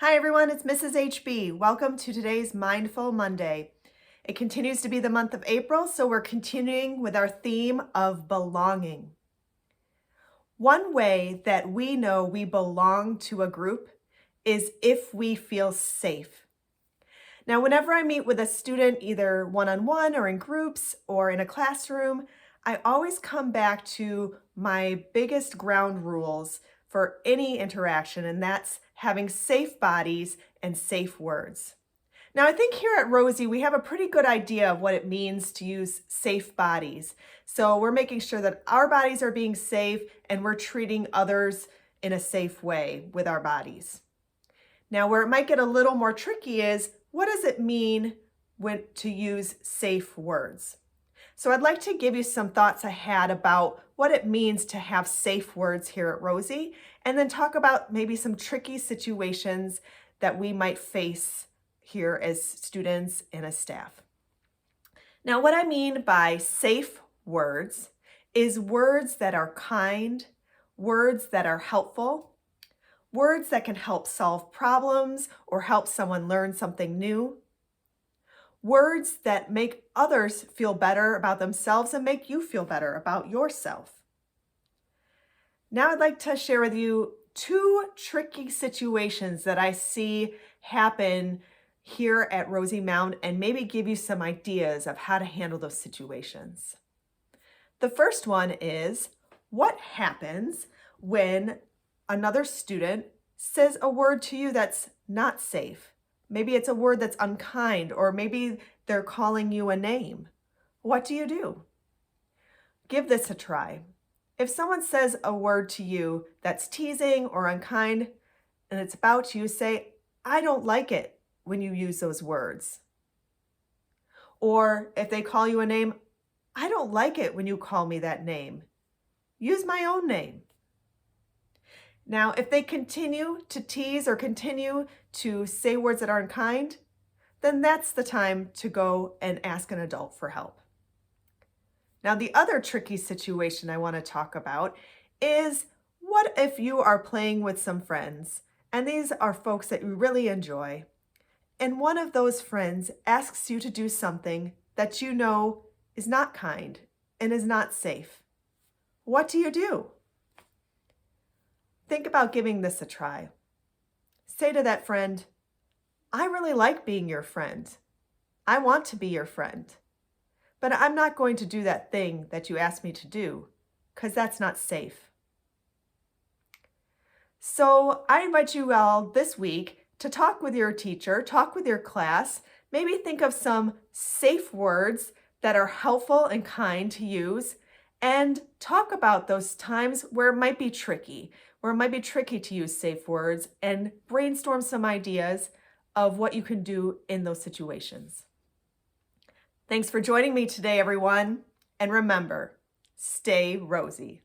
Hi everyone, it's Mrs. HB. Welcome to today's Mindful Monday. It continues to be the month of April, so we're continuing with our theme of belonging. One way that we know we belong to a group is if we feel safe. Now, whenever I meet with a student, either one-on-one or in groups or in a classroom, I always come back to my biggest ground rules for any interaction, and that's having safe bodies and safe words. Now, I think here at Rosie, we have a pretty good idea of what it means to use safe bodies. So we're making sure that our bodies are being safe and we're treating others in a safe way with our bodies. Now, where it might get a little more tricky is, what does it mean to use safe words? So I'd like to give you some thoughts I had about what it means to have safe words here at Rosie, and then talk about maybe some tricky situations that we might face here as students and as staff. Now, what I mean by safe words is words that are kind, words that are helpful, words that can help solve problems or help someone learn something new, words that make others feel better about themselves and make you feel better about yourself. Now I'd like to share with you two tricky situations that I see happen here at Rosie Mound and maybe give you some ideas of how to handle those situations. The first one is, what happens when another student says a word to you that's not safe? Maybe it's a word that's unkind, or maybe they're calling you a name. What do you do? Give this a try. If someone says a word to you that's teasing or unkind, and it's about you, say, I don't like it when you use those words. Or if they call you a name, I don't like it when you call me that name. Use my own name. Now, if they continue to tease or continue to say words that are unkind, then that's the time to go and ask an adult for help. Now, the other tricky situation I want to talk about is, what if you are playing with some friends, and these are folks that you really enjoy, and one of those friends asks you to do something that you know is not kind and is not safe? What do you do? Think about giving this a try. Say to that friend, I really like being your friend. I want to be your friend, but I'm not going to do that thing that you asked me to do because that's not safe. So I invite you all this week to talk with your teacher, talk with your class, maybe think of some safe words that are helpful and kind to use, and talk about those times where it might be tricky, to use safe words, and brainstorm some ideas of what you can do in those situations. Thanks for joining me today, everyone. And remember, stay rosy.